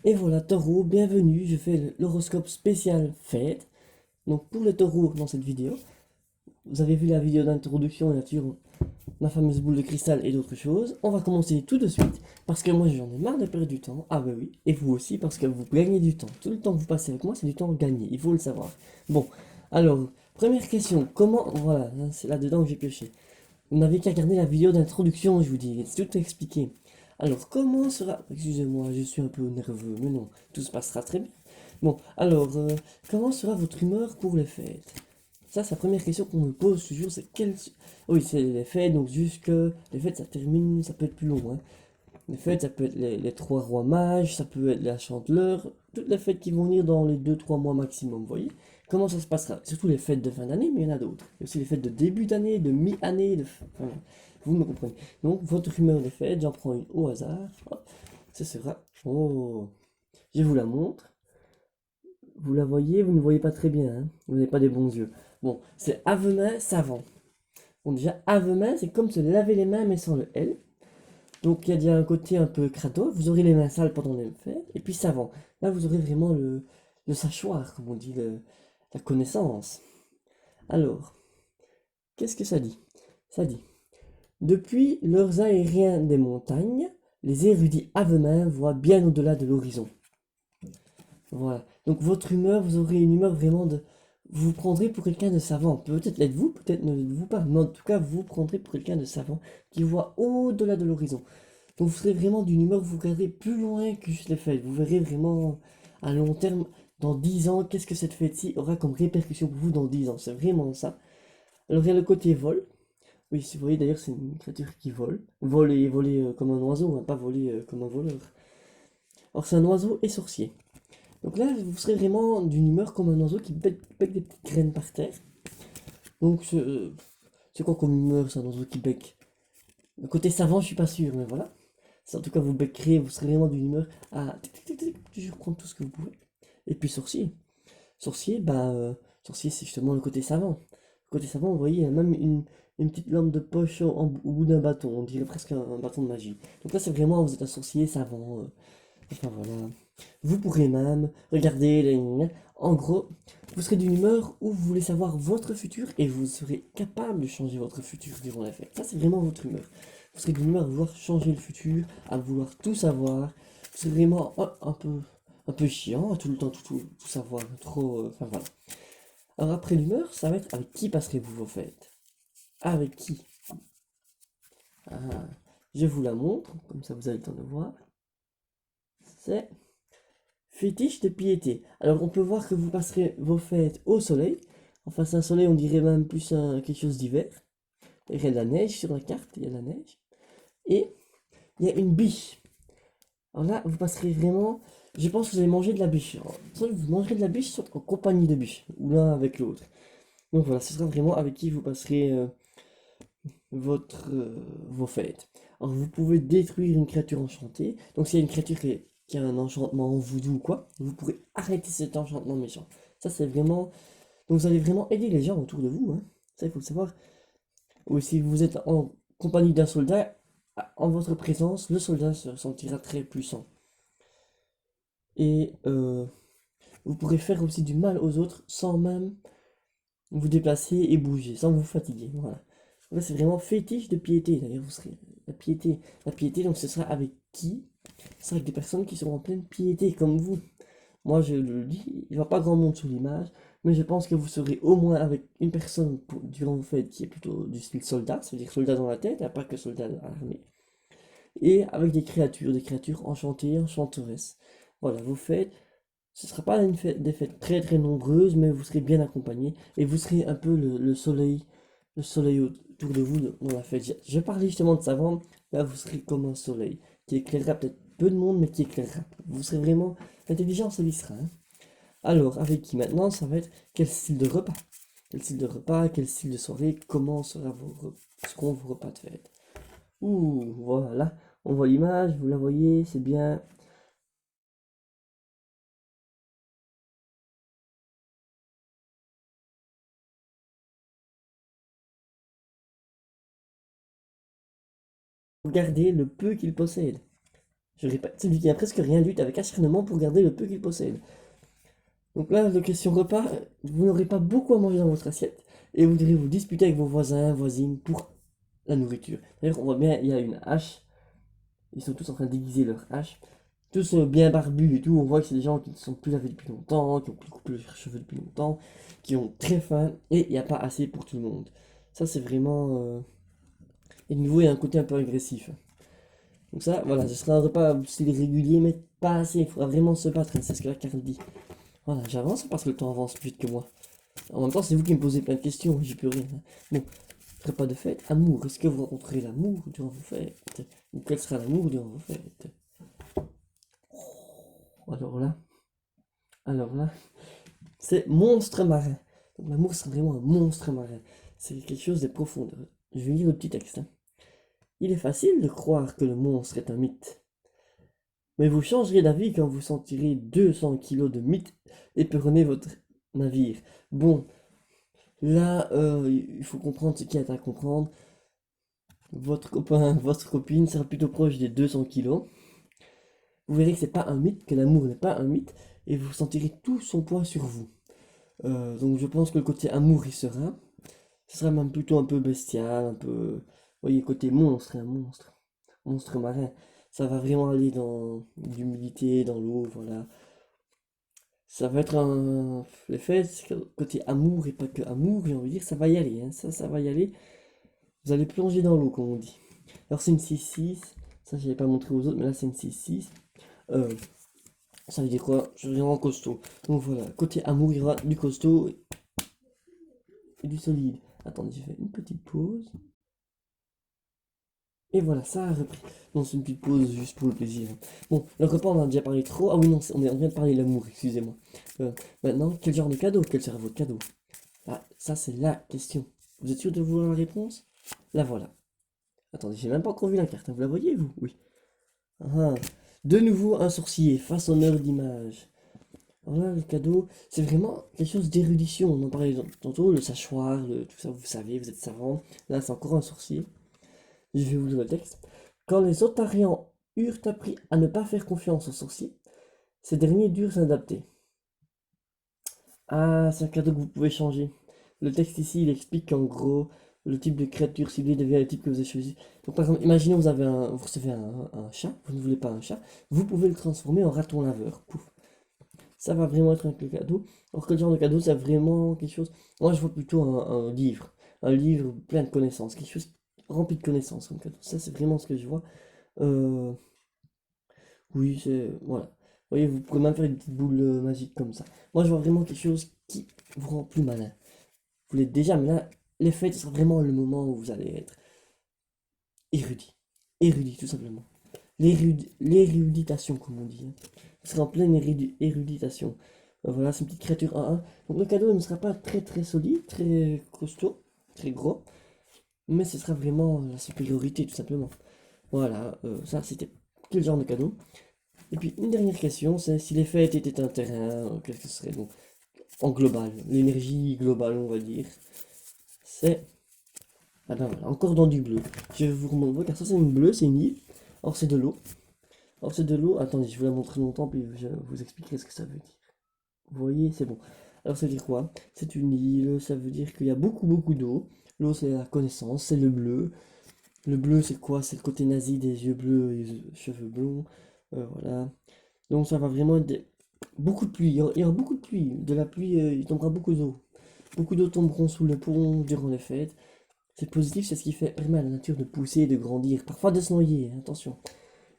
Et voilà, taureau, bienvenue, je fais l'horoscope spécial fête. Donc pour les taureaux dans cette vidéo, vous avez vu la vidéo d'introduction et nature, ma fameuse boule de cristal et d'autres choses. On va commencer tout de suite, parce que moi j'en ai marre de perdre du temps. Ah bah oui, et vous aussi, parce que vous gagnez du temps. Tout le temps que vous passez avec moi, c'est du temps gagné, il faut le savoir. Bon, alors, première question, comment... Voilà, c'est là-dedans que j'ai pioché. Vous n'avez qu'à regarder la vidéo d'introduction, je vous dis, c'est tout expliqué. Alors, comment sera... Excusez-moi, je suis un peu nerveux, mais non, tout se passera très bien. Bon, alors, comment sera votre humeur pour les fêtes? Ça, c'est la première question qu'on me pose toujours, c'est quelle... Oui, c'est les fêtes, donc jusque... Les fêtes, ça termine, ça peut être plus long, hein. Les fêtes, ça peut être les trois rois mages, ça peut être la chandeleur, toutes les fêtes qui vont venir dans les deux trois mois maximum, vous voyez? Comment ça se passera? Surtout les fêtes de fin d'année, mais il y en a d'autres. Il y a aussi les fêtes de début d'année, de mi-année, enfin, vous me comprenez. Donc, votre humeur des fêtes, j'en prends une au hasard. Hop, ce sera... Oh, je vous la montre. Vous la voyez, vous ne voyez pas très bien, hein. Vous n'avez pas des bons yeux. Bon, c'est Avemain savant. Bon, déjà, Avemain, c'est comme se laver les mains, mais sans le L. Donc il y a déjà un côté un peu crado, vous aurez les mains sales pendant les fêtes, et puis savant. Là vous aurez vraiment le sachoir, comme on dit, la connaissance. Alors, qu'est-ce que ça dit? Ça dit, depuis leurs aériens des montagnes, les érudits avemains voient bien au-delà de l'horizon. Voilà. Donc votre humeur, vous aurez une humeur vraiment de... Vous vous prendrez pour quelqu'un de savant. Peut-être l'êtes-vous, peut-être ne l'êtes-vous pas. Mais en tout cas, vous vous prendrez pour quelqu'un de savant qui voit au-delà de l'horizon. Donc vous serez vraiment d'une humeur, vous regarderez plus loin que juste les fêtes. Vous verrez vraiment à long terme, dans 10 ans, qu'est-ce que cette fête-ci aura comme répercussion pour vous dans 10 ans. C'est vraiment ça. Alors il y a le côté vol. Oui, si vous voyez d'ailleurs, c'est une créature qui vole. Voler comme un oiseau, hein, pas voler comme un voleur. Alors c'est un oiseau et sorcier. Donc là, vous serez vraiment d'une humeur comme un oiseau qui bec des petites graines par terre. Donc c'est quoi comme humeur, c'est un oiseau qui bec? Le côté savant, je suis pas sûr, mais voilà. En tout cas, vous becquerez, vous serez vraiment d'une humeur à toujours prendre tout ce que vous pouvez. Et puis sorcier. Sorcier, sorcier, c'est justement le côté savant. Le côté savant, vous voyez, il y a même une petite lampe de poche au bout d'un bâton. On dirait presque un bâton de magie. Donc là, c'est vraiment, vous êtes un sorcier savant. Enfin voilà. Vous pourrez même regarder en gros, vous serez d'une humeur où vous voulez savoir votre futur et vous serez capable de changer votre futur durant la fête. Ça, c'est vraiment votre humeur. Vous serez d'une humeur à vouloir changer le futur, à vouloir tout savoir. Vous serez vraiment un peu chiant, à tout le temps tout savoir, trop. Enfin voilà. Alors après l'humeur, ça va être avec qui passerez-vous vos fêtes? Avec qui? Ah, je vous la montre, comme ça vous avez le temps de voir. C'est fétiche de piété. Alors on peut voir que vous passerez vos fêtes au soleil. Enfin c'est un soleil, on dirait même plus quelque chose d'hiver. Il y a de la neige sur la carte, il y a de la neige. Et il y a une biche. Alors là, vous passerez vraiment... Je pense que vous allez manger de la biche. Alors, soit vous mangerez de la biche, soit en compagnie de biche. Ou l'un avec l'autre. Donc voilà, ce sera vraiment avec qui vous passerez vos fêtes. Alors vous pouvez détruire une créature enchantée. Donc s'il y a une créature qui a un enchantement en voodoo ou quoi, vous pourrez arrêter cet enchantement méchant. Ça c'est vraiment... Donc vous allez vraiment aider les gens autour de vous, hein. Ça il faut le savoir. Ou si vous êtes en compagnie d'un soldat, en votre présence, le soldat se sentira très puissant. Et vous pourrez faire aussi du mal aux autres sans même vous déplacer et bouger, sans vous fatiguer. Voilà. Là, c'est vraiment fétiche de piété. D'ailleurs, vous serez la piété. La piété, donc ce sera avec qui? Ce sera avec des personnes qui seront en pleine piété, comme vous. Moi, je le dis, il n'y aura pas grand monde sur l'image, mais je pense que vous serez au moins avec une personne durant vos fêtes qui est plutôt du style soldat, ça veut dire soldat dans la tête, hein, pas que soldat dans l'armée, et avec des créatures enchantées, enchanteresses. Voilà, vos fêtes, ce ne sera pas des fêtes très très nombreuses, mais vous serez bien accompagnés, et vous serez un peu le soleil autour de vous dans la fête. Je parlais justement de savant, là vous serez comme un soleil, qui éclairera peut-être peu de monde, mais qui éclairera. Vous serez vraiment l'intelligence, elle y sera, hein. Alors, avec qui maintenant, ça va être quel style de repas? Quel style de repas, quel style de soirée, comment seront vos repas de fête? Ouh, voilà, on voit l'image, vous la voyez, c'est bien. Regardez le peu qu'il possède. Je répète, celui qui n'a presque rien lutte avec acharnement pour garder le peu qu'il possède. Donc là, la question repas, vous n'aurez pas beaucoup à manger dans votre assiette et vous devrez vous disputer avec vos voisins, voisines pour la nourriture. D'ailleurs, on voit bien, il y a une hache. Ils sont tous en train d'aiguiser leur hache. Tous bien barbus et tout. On voit que c'est des gens qui ne sont plus lavés depuis longtemps, qui ont coupé leurs cheveux depuis longtemps, qui ont très faim et il n'y a pas assez pour tout le monde. Ça, c'est vraiment. Et de nouveau, il y a un côté un peu agressif. Donc ça, voilà, ce sera un repas style régulier, mais pas assez. Il faudra vraiment se battre, hein, c'est ce que la carte dit. Voilà, j'avance parce que le temps avance plus vite que moi. En même temps, c'est vous qui me posez plein de questions, j'y peux rien. Bon, repas de fête, amour. Est-ce que vous rencontrez l'amour durant vos fêtes? Ou quel sera l'amour durant vos fêtes? Alors là, alors là, c'est monstre marin. Donc l'amour, c'est vraiment un monstre marin. C'est quelque chose de profond. Je vais lire le petit texte, hein. Il est facile de croire que le monstre est un mythe. Mais vous changerez d'avis quand vous sentirez 200 kilos de mythe éperonner votre navire. Bon, là, il faut comprendre ce qu'il y a à comprendre. Votre copain, votre copine sera plutôt proche des 200 kilos. Vous verrez que c'est pas un mythe, que l'amour n'est pas un mythe, et vous sentirez tout son poids sur vous. Donc je pense que le côté amour il sera. Ce sera même plutôt un peu bestial, un peu. Vous voyez, côté monstre, un monstre. Monstre marin. Ça va vraiment aller dans l'humidité, dans l'eau, voilà. Ça va être un. Le fait, c'est que côté amour et pas que amour, j'ai envie de dire, ça va y aller, hein. Ça va y aller. Vous allez plonger dans l'eau, comme on dit. Alors c'est une 6-6. Ça, je n'avais pas montré aux autres, mais là c'est une 6-6. Euh, Ça veut dire quoi? Je suis vraiment costaud. Donc voilà, côté amour, il y aura du costaud et du solide. Attendez, j'ai fait une petite pause. Et voilà, ça a repris. Non, c'est une petite pause juste pour le plaisir. Bon, le repas, on en a déjà parlé trop. Ah oui, non, on vient de parler de l'amour, excusez-moi. Maintenant, quel genre de cadeau? Quel sera votre cadeau? Ah, ça, c'est la question. Vous êtes sûr de vouloir la réponse? La voilà. Attendez, j'ai même pas encore vu la carte, hein. Vous la voyez, vous? Oui. Ah, de nouveau, un sourcier, façonneur d'image. Voilà, le cadeau, c'est vraiment quelque chose d'érudition. On en parlait tantôt, le sachoir, tout ça, vous savez, vous êtes savant. Là, c'est encore un sourcier. Je vais vous lire le texte. Quand les Otarians eurent appris à ne pas faire confiance aux sorciers, ces derniers durent s'adapter. Ah, c'est un cadeau que vous pouvez changer. Le texte ici, il explique qu'en gros, le type de créature ciblée devient le type que vous avez choisi. Donc par exemple, imaginez vous recevez un chat, vous ne voulez pas un chat, vous pouvez le transformer en raton laveur. Pouf. Ça va vraiment être un cadeau. Alors que le genre de cadeau, c'est vraiment quelque chose. Moi, je vois plutôt un livre. Un livre plein de connaissances. Quelque chose rempli de connaissances comme cadeau. Ça, c'est vraiment ce que je vois. Euh, oui, c'est. Voilà. Vous voyez, vous pouvez même faire une petite boule magique comme ça. Moi, je vois vraiment quelque chose qui vous rend plus malin. Vous l'êtes déjà, mais là, les fêtes, ce sera vraiment le moment où vous allez être érudit. Érudit, tout simplement. L'éruditation, comme on dit, hein. Vous serez en pleine éruditation. Voilà, c'est une petite créature 1-1. Donc le cadeau ne sera pas très très solide, très costaud, très gros, mais ce sera vraiment la supériorité, tout simplement. Voilà, ça c'était quel genre de cadeau. Et puis une dernière question, c'est si les fêtes étaient un terrain, qu'est-ce que ce serait donc en global, l'énergie globale, on va dire. C'est. Ah ben voilà, encore dans du bleu. Je vais vous remontrer, car ça c'est une bleue, c'est une île. Or c'est de l'eau. Or c'est de l'eau. Attendez, je vais la montrer longtemps, puis je vous expliquerai ce que ça veut dire. Vous voyez, c'est bon. Alors ça veut dire quoi? C'est une île, ça veut dire qu'il y a beaucoup beaucoup d'eau. L'eau c'est la connaissance, c'est le bleu. Le bleu c'est quoi? C'est le côté nazi des yeux bleus et des cheveux blonds. Voilà. Donc ça va vraiment être beaucoup de pluie. Il y aura beaucoup de pluie. De la pluie, il tombera beaucoup d'eau. Beaucoup d'eau tomberont sous le pont durant les fêtes. C'est positif, c'est ce qui permet à la nature de pousser et de grandir. Parfois de se noyer, hein, attention.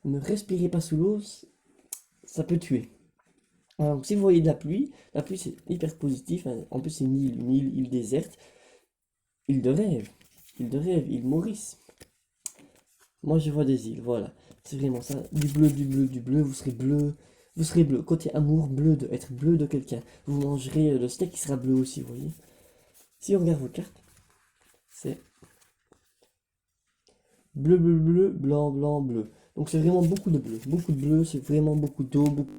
Ne respirez pas sous l'eau, ça peut tuer. Alors, donc, si vous voyez de la pluie c'est hyper positif, hein. En plus c'est île déserte, île de rêve, île Maurice. Moi je vois des îles, voilà. C'est vraiment ça, du bleu, du bleu, du bleu, vous serez bleu. Côté amour, bleu de être bleu de quelqu'un. Vous mangerez le steak qui sera bleu aussi, vous voyez. Si on regarde vos cartes, c'est bleu, bleu, bleu, blanc, blanc, bleu. Donc c'est vraiment beaucoup de bleu, c'est vraiment beaucoup d'eau, beaucoup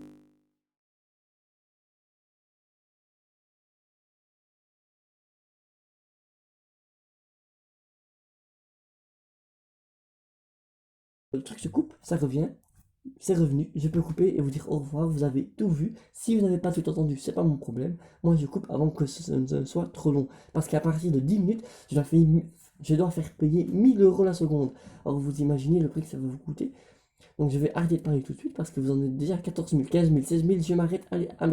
le truc se coupe, ça revient. c'est revenu, je peux couper et vous dire au revoir, vous avez tout vu. Si vous n'avez pas tout entendu, c'est pas mon problème. Moi, je coupe avant que ce ne soit trop long. Parce qu'à partir de 10 minutes, je dois faire payer 1 000 € la seconde. Alors, vous imaginez le prix que ça va vous coûter. Donc, je vais arrêter de parler tout de suite parce que vous en êtes déjà à 14 000, 15 000, 16 000. Je m'arrête. Allez, à